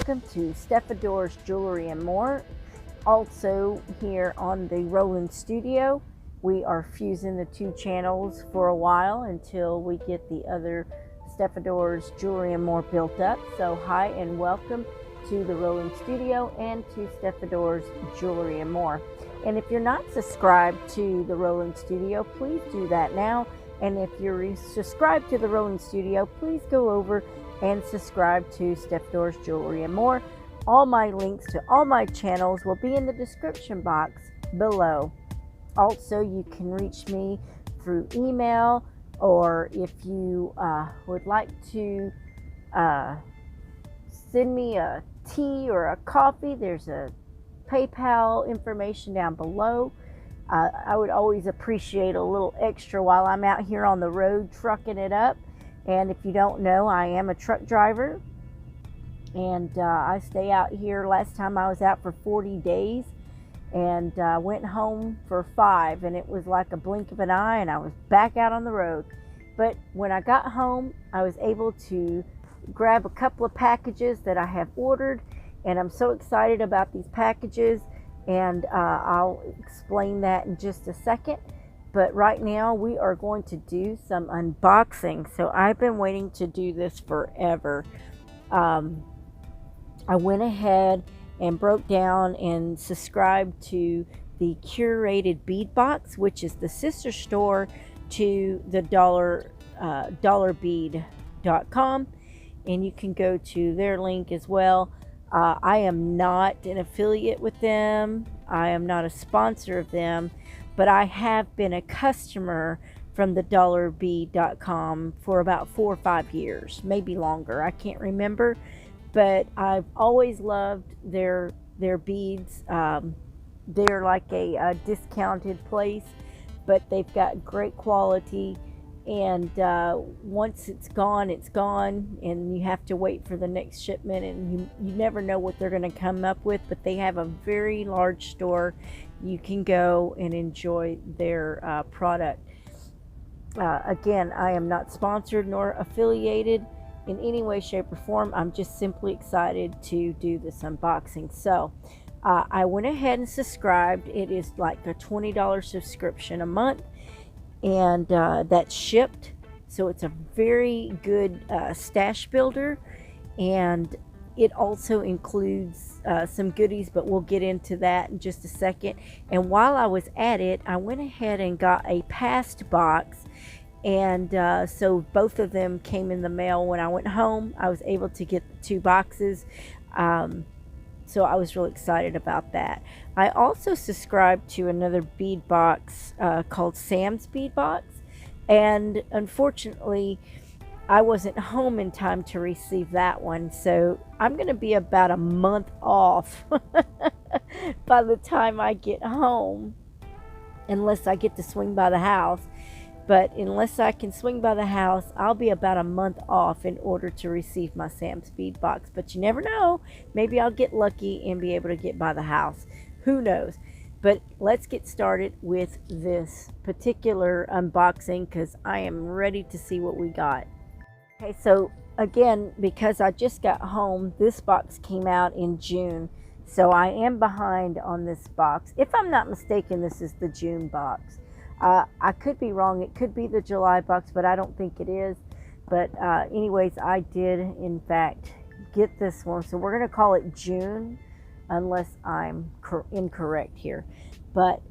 welcome to Stefador's Jewelry and More. Also here on the Roland Studio, we are fusing the two channels for a while until we get the other Stefador's Jewelry and More built up. So hi and welcome to the Roland Studio and to Stefador's Jewelry and More. And if you're not subscribed to the Roland Studio, please do that now. And if you're subscribed to the Roland Studio, please go over and subscribe to Stefador's Jewelry and More. All my links to all my channels will be in the description box below. Also, you can reach me through email, or if you would like to send me a tea or a coffee, there's a PayPal information down below. I would always appreciate a little extra while I'm out here on the road trucking it up. And if you don't know, I am a truck driver, and I stay out here. Last time I was out for 40 days and went home for 5, and it was like a blink of an eye and I was back out on the road. But when I got home, I was able to grab a couple of packages that I have ordered, and I'm so excited about these packages, and I'll explain that in just a second. But right now we are going to do some unboxing. So I've been waiting to do this forever. I went ahead and broke down and subscribed to the curated Bead Box, which is the sister store to the dollarbead.com, and you can go to their link as well. I am not an affiliate with them. I am not a sponsor of them, but I have been a customer from the dollarbead.com for about 4 or 5 years, maybe longer. I can't remember, but I've always loved their beads. They're like a discounted place, but they've got great quality. And once it's gone, and you have to wait for the next shipment, and you never know what they're going to come up with. But they have a very large store. You can go and enjoy their product. Again, I am not sponsored nor affiliated in any way, shape, or form. I'm just simply excited to do this unboxing. So I went ahead and subscribed. It is like a $20 subscription a month, and that's shipped. So it's a very good stash builder, and it also includes some goodies, but we'll get into that in just a second. And while I was at it, I went ahead and got a past box, and so both of them came in the mail when I went home. I was able to get the 2 boxes, so I was really excited about that. I also subscribed to another bead box called Sam's Bead Box, and unfortunately I wasn't home in time to receive that one, so I'm going to be about a month off by the time I get home, unless I get to swing by the house. But unless I can swing by the house, I'll be about a month off in order to receive my Sam's Bead Box. But you never know. Maybe I'll get lucky and be able to get by the house. Who knows? But let's get started with this particular unboxing, because I am ready to see what we got. Okay, so again, because I just got home, this box came out in June. So I am behind on this box. If I'm not mistaken, this is the June box. I could be wrong. It could be the July box, but I don't think it is. But anyways, I did in fact get this one, so we're going to call it June, unless I'm incorrect here. But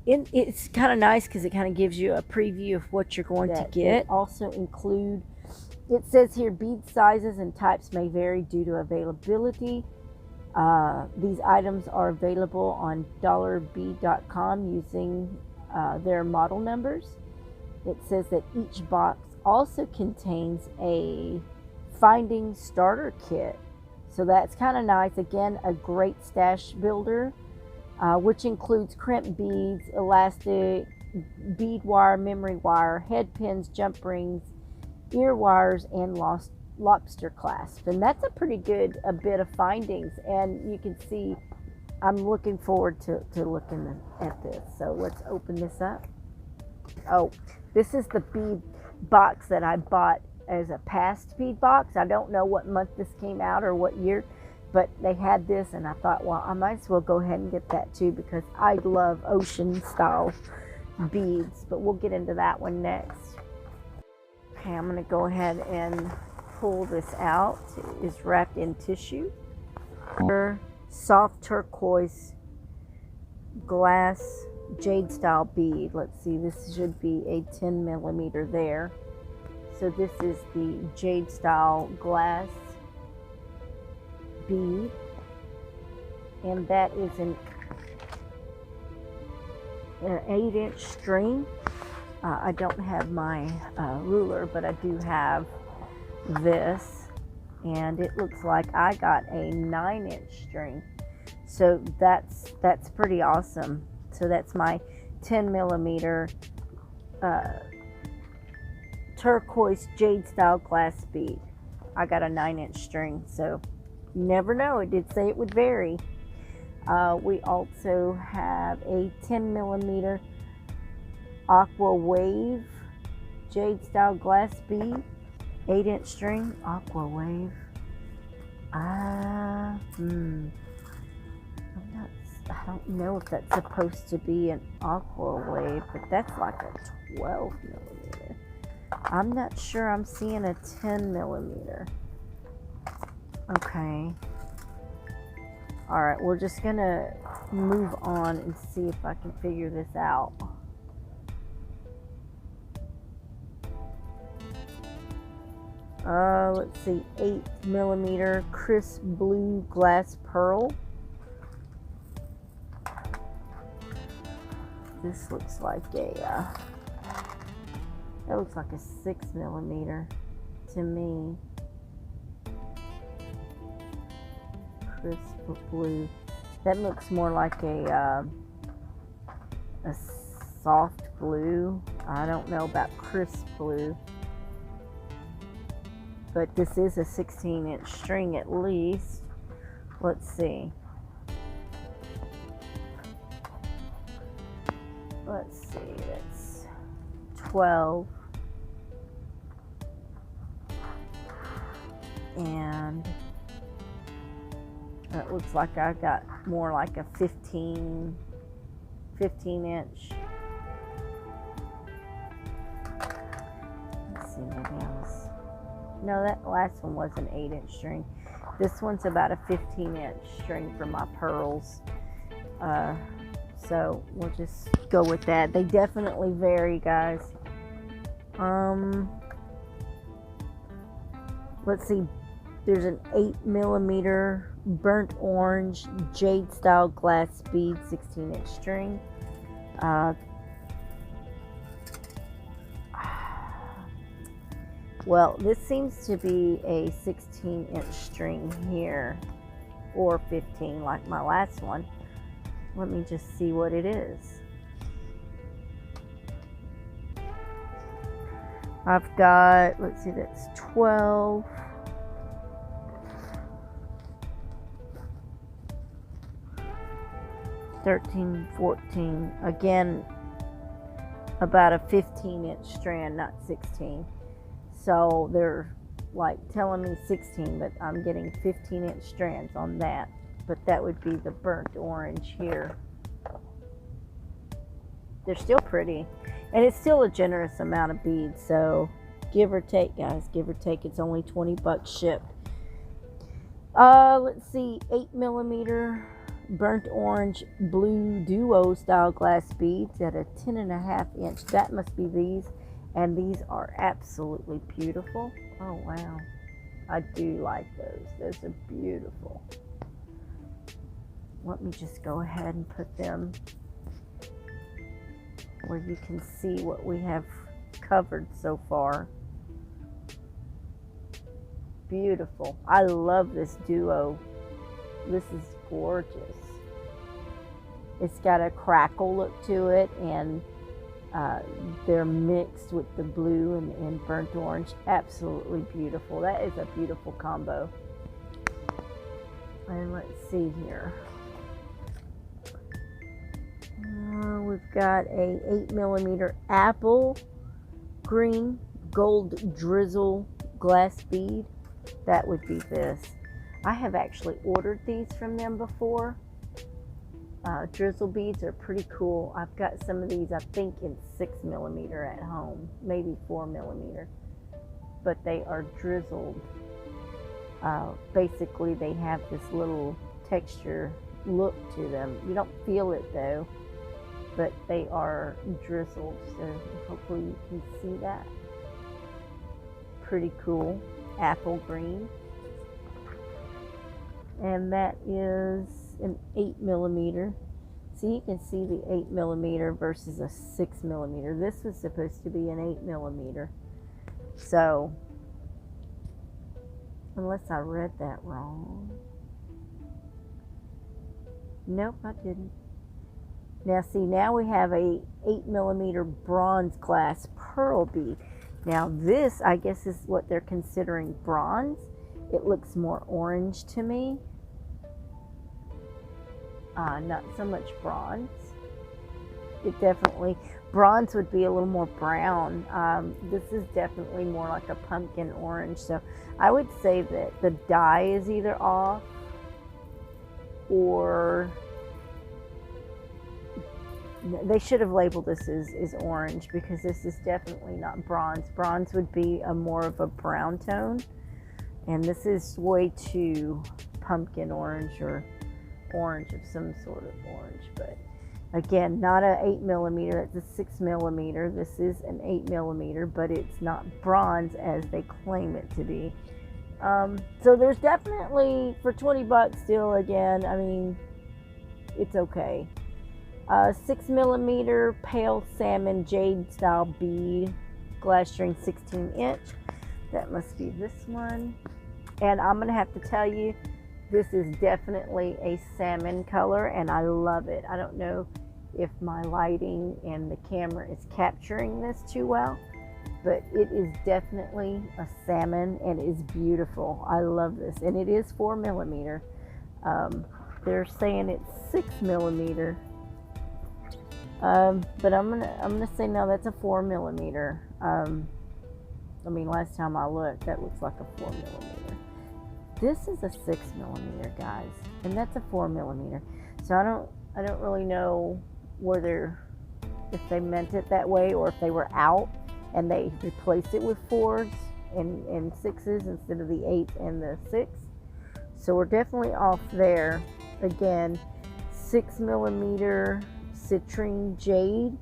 it's kind of nice because it kind of gives you a preview of what you're going to get. Also include, it says here, bead sizes and types may vary due to availability. These items are available on dollarbead.com using their model numbers. It says that each box also contains a finding starter kit. So that's kind of nice. Again, a great stash builder, which includes crimp beads, elastic, bead wire, memory wire, head pins, jump rings, ear wires, and lobster clasp. And that's a pretty good bit of findings, and you can see I'm looking forward to looking at this. So let's open this up. Oh, this is the bead box that I bought as a past bead box. I don't know what month this came out or what year, but they had this, and I thought, well, I might as well go ahead and get that too, because I love ocean style beads. But we'll get into that one next. Okay, I'm going to go ahead and pull this out. It is wrapped in tissue. Soft turquoise glass jade style bead. Let's see, this should be a 10 millimeter there. So this is the jade style glass bead, and that is an 8-inch string. I don't have my ruler, but I do have this, and it looks like I got a 9-inch string. So that's pretty awesome. So that's my 10 millimeter turquoise jade style glass bead. I got a 9-inch string, so you never know. It did say it would vary. We also have a 10 millimeter aqua wave jade style glass bead, 8-inch string, aqua wave. I don't know if that's supposed to be an aqua wave, but that's like a 12 millimeter. I'm not sure I'm seeing a 10 millimeter. Okay. All right, we're just gonna move on and see if I can figure this out. Let's see, 8 millimeter crisp blue glass pearl. This looks like that looks like a 6 millimeter to me. Crisp blue. That looks more like a soft blue. I don't know about crisp blue, but this is a 16-inch string at least. Let's see. Let's see, that's 12. And it looks like I got more like a 15 inch. Let's see what else. No, that last one was an 8-inch string. This one's about a 15-inch string for my pearls. So we'll just go with that. They definitely vary, guys. Let's see. There's an 8 millimeter burnt orange jade style glass bead, 16-inch string. Well, this seems to be a 16-inch string here, or 15 like my last one. Let me just see what it is. I've got, let's see, that's 12. $13, $14. Again, about a 15-inch strand, not 16. So they're like telling me 16, but I'm getting 15-inch strands on that. But that would be the burnt orange here. They're still pretty, and it's still a generous amount of beads. So give or take, guys, give or take, it's only 20 bucks shipped. Let's see, 8 millimeter burnt orange blue duo style glass beads at a 10.5 inch. That must be these, and these are absolutely beautiful. Oh wow, I do like those. Those are beautiful. Let me just go ahead and put them where you can see what we have covered so far. Beautiful. I love this duo. This is gorgeous. It's got a crackle look to it, and they're mixed with the blue and burnt orange. Absolutely beautiful. That is a beautiful combo. And let's see here. We've got a 8 millimeter apple green gold drizzle glass bead, that would be this. I have actually ordered these from them before. Drizzle beads are pretty cool. I've got some of these, I think, in 6mm at home, maybe 4mm, but they are drizzled. Basically, they have this little texture look to them. You don't feel it though, but they are drizzled, so hopefully you can see that. Pretty cool. Apple green. And that is an 8mm. So you can see the 8mm versus a 6mm. This was supposed to be an 8mm. So, unless I read that wrong. Nope, I didn't. Now see, now we have a 8mm bronze glass pearl bead. Now this, I guess, is what they're considering bronze. It looks more orange to me. Not so much bronze. It definitely, bronze would be a little more brown. This is definitely more like a pumpkin orange. So I would say that the dye is either off or they should have labeled this as orange, because this is definitely not bronze. Bronze would be a more of a brown tone, and this is way too pumpkin orange or orange of some sort of orange. But again, not a 8mm, it's a 6mm. This is an 8mm, but it's not bronze as they claim it to be. So there's definitely, for 20 bucks still, again, I mean, it's okay. 6mm pale salmon jade style bead, glass string 16-inch. That must be this one. And I'm gonna have to tell you, this is definitely a salmon color, and I love it. I don't know if my lighting and the camera is capturing this too well, but it is definitely a salmon and is beautiful. I love this, and it is 4mm. They're saying it's 6mm, but I'm gonna say no, that's a 4mm. I mean, last time I looked, that looks like a 4mm. This is a 6mm, guys, and that's a 4mm. So I don't really know if they meant it that way, or if they were out and they replaced it with 4s and 6s instead of the 8 and the 6. So we're definitely off there. Again, 6mm citrine jade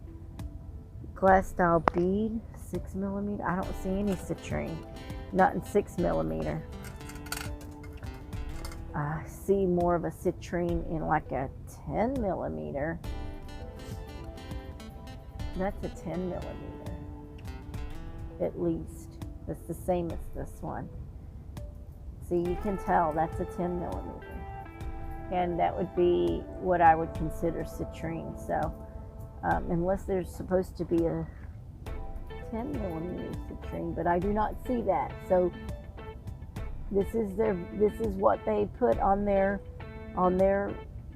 glass style bead, 6mm. I don't see any citrine, not in 6mm. I see more of a citrine in like a 10mm. That's a 10mm, at least. That's the same as this one. See, you can tell that's a 10mm. And that would be what I would consider citrine. So, unless there's supposed to be a 10mm citrine, but I do not see that. So, this is what they put on their,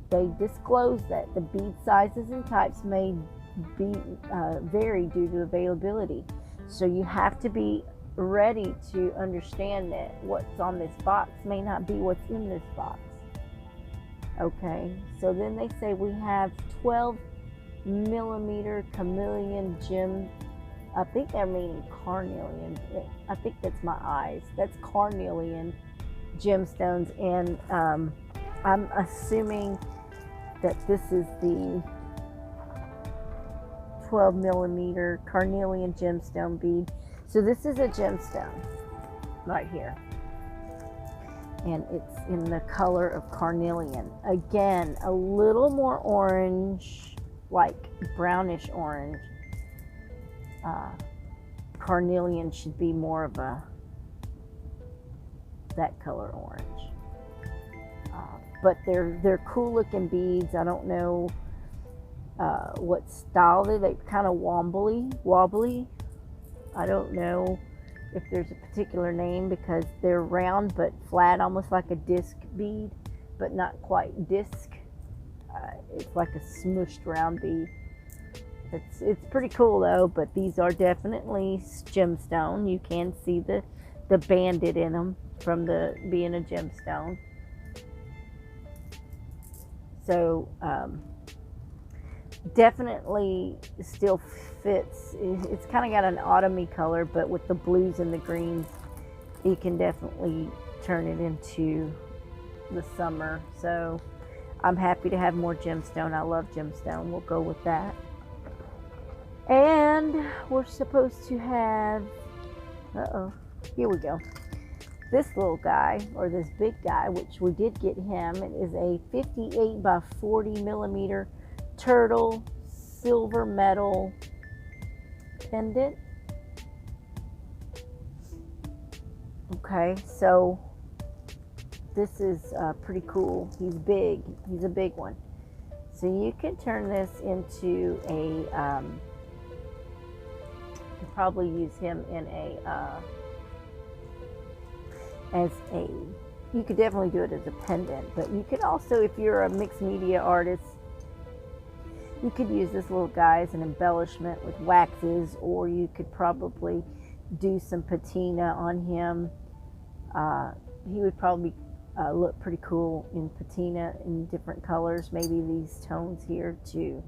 they disclose that the bead sizes and types may be vary due to availability. So you have to be ready to understand that what's on this box may not be what's in this box. Okay, so then they say we have 12mm chameleon gem. I think they're meaning carnelian. I think that's my eyes. That's carnelian gemstones, and I'm assuming that this is the 12mm carnelian gemstone bead. So this is a gemstone right here, and it's in the color of carnelian. Again, a little more orange, like brownish orange. Carnelian should be more of that color orange. But they're cool looking beads. I don't know what style they're kind of wobbly. I don't know if there's a particular name, because they're round but flat, almost like a disc bead, but not quite disc. It's like a smooshed round bead. It's pretty cool though, but these are definitely gemstone. You can see the the banded in them from being a gemstone. So definitely still fits. It's kind of got an autumny color, but with the blues and the greens, you can definitely turn it into the summer. So I'm happy to have more gemstone. I love gemstone. We'll go with that. And we're supposed to have, here we go. This little guy, or this big guy, which we did get him. It is a 58 by 40 millimeter turtle silver metal pendant. Okay, so this is pretty cool. He's big. He's a big one. So you can turn this into a, you could probably use him in a, you could definitely do it as a pendant, but you could also, if you're a mixed media artist, you could use this little guy as an embellishment with waxes, or you could probably do some patina on him. He would probably look pretty cool in patina in different colors, maybe these tones here to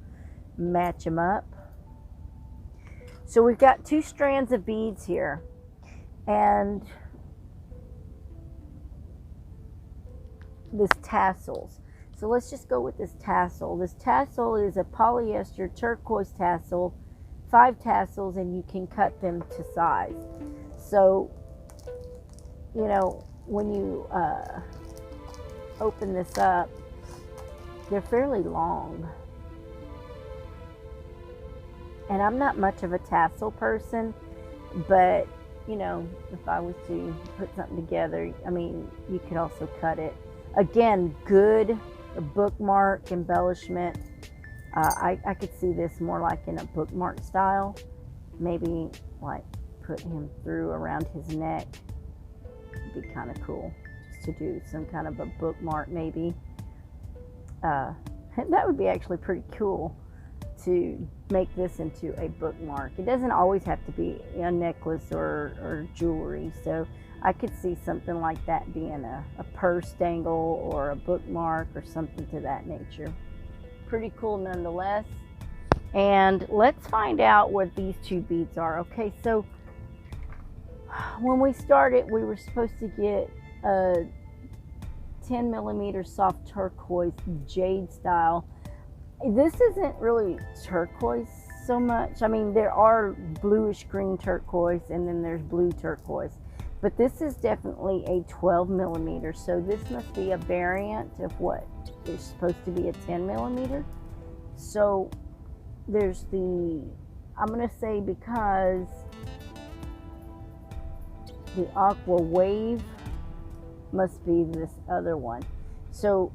match him up. So we've got 2 strands of beads here, and this tassels. So let's just go with this tassel. This tassel is a polyester turquoise tassel, 5 tassels, and you can cut them to size. So, you know, when you open this up, they're fairly long. And I'm not much of a tassel person, but, you know, if I was to put something together, I mean, you could also cut it. Again, good bookmark embellishment. I could see this more like in a bookmark style. Maybe like put him through around his neck. It'd be kind of cool just to do some kind of a bookmark maybe. That would be actually pretty cool to make this into a bookmark. It doesn't always have to be a necklace or jewelry. So I could see something like that being a purse dangle or a bookmark or something to that nature. Pretty cool nonetheless. And let's find out what these 2 beads are. Okay, so when we started, we were supposed to get a 10 millimeter soft turquoise jade style. This isn't really turquoise so much. I mean, there are bluish green turquoise and then there's blue turquoise. But this is definitely a 12 millimeter, so this must be a variant of what is supposed to be a 10 millimeter. So there's the, I'm going to say, because the aqua wave must be this other one. So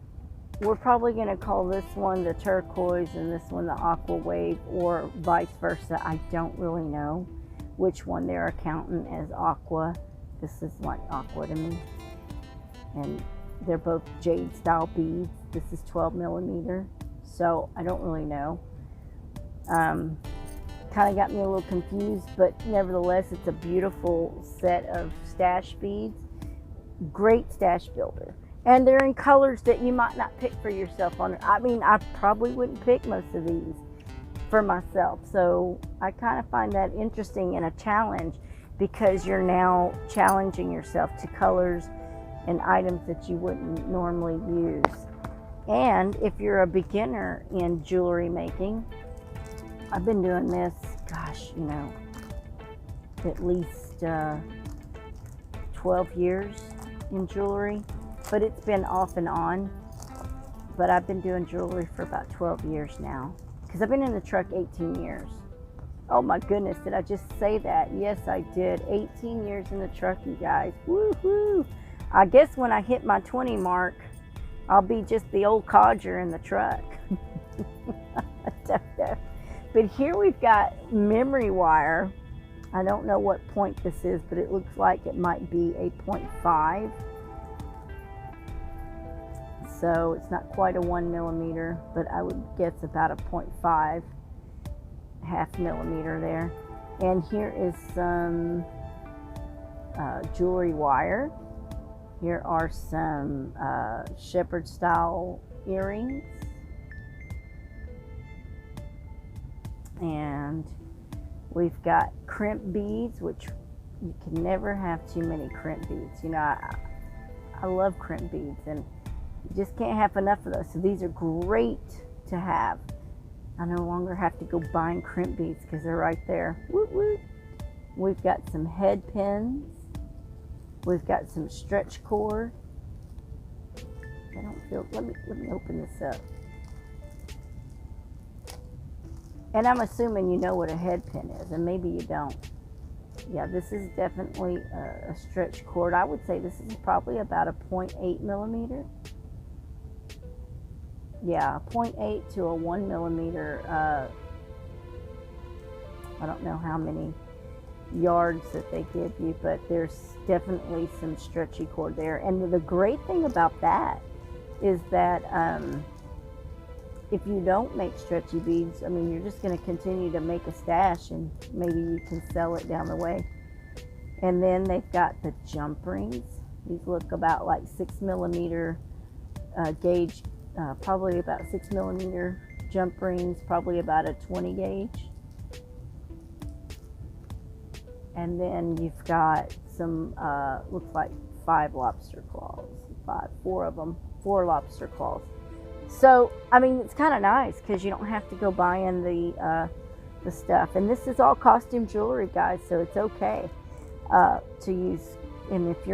we're probably going to call this one the turquoise and this one the aqua wave, or vice versa. I don't really know which one they're accounting as aqua. This is like aqua to me. And they're both jade style beads. This is 12 millimeter. So I don't really know. Kind of got me a little confused, but nevertheless, it's a beautiful set of stash beads. Great stash builder. And they're in colors that you might not pick for yourself. I mean, I probably wouldn't pick most of these for myself. So I kind of find that interesting and a challenge, because you're now challenging yourself to colors and items that you wouldn't normally use. And if you're a beginner in jewelry making, I've been doing this, gosh, you know, at least 12 years in jewelry, but it's been off and on. But I've been doing jewelry for about 12 years now, because I've been in the truck 18 years. Oh my goodness, did I just say that? Yes, I did. 18 years in the truck, you guys. Woohoo! I guess when I hit my 20 mark, I'll be just the old codger in the truck. I don't know. But here we've got memory wire. I don't know what point this is, but it looks like it might be a 0.5. So it's not quite a 1 millimeter, but I would guess about a 0.5. half millimeter there. And here is some jewelry wire. Here are some shepherd style earrings. And we've got crimp beads, which you can never have too many crimp beads. You know, I love crimp beads, and you just can't have enough of those. So these are great to have. I no longer have to go buying crimp beads because they're right there. Woot woot. We've got some head pins. We've got some stretch cord. I don't feel, let me open this up. And I'm assuming you know what a head pin is, and maybe you don't. Yeah, this is definitely a stretch cord. I would say this is probably about a 0.8 millimeter. Yeah, 0.8 to a 1 millimeter. I don't know how many yards that they give you, but there's definitely some stretchy cord there. And the great thing about that is that if you don't make stretchy beads, I mean, you're just going to continue to make a stash, and maybe you can sell it down the way. And then they've got the jump rings. These look about like 6 millimeter gauge, probably about 6 millimeter jump rings, probably about a 20 gauge. And then you've got some, looks like 5 lobster claws, 4 of them, 4 lobster claws. So, I mean, it's kind of nice because you don't have to go buying the stuff. And this is all costume jewelry, guys, so it's okay to use. And if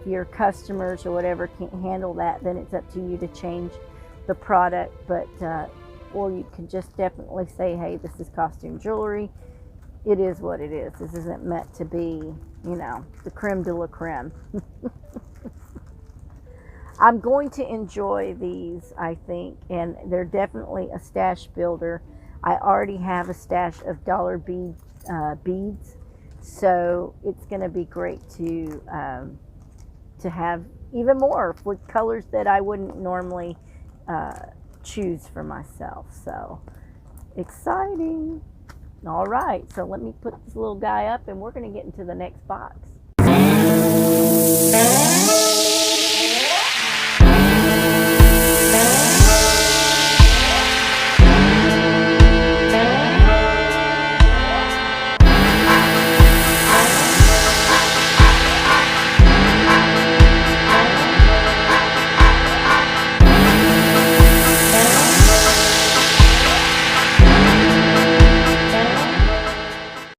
your customers or whatever can't handle that, then it's up to you to change the product. But or you can just definitely say, hey, this is costume jewelry. It is what it is. This isn't meant to be, you know, the creme de la creme. I'm going to enjoy these, I think, and they're definitely a stash builder. I already have a stash of dollar beads, so it's going to be great to have even more with colors that I wouldn't normally choose for myself. So exciting! All right, so let me put this little guy up, and we're going to get into the next box.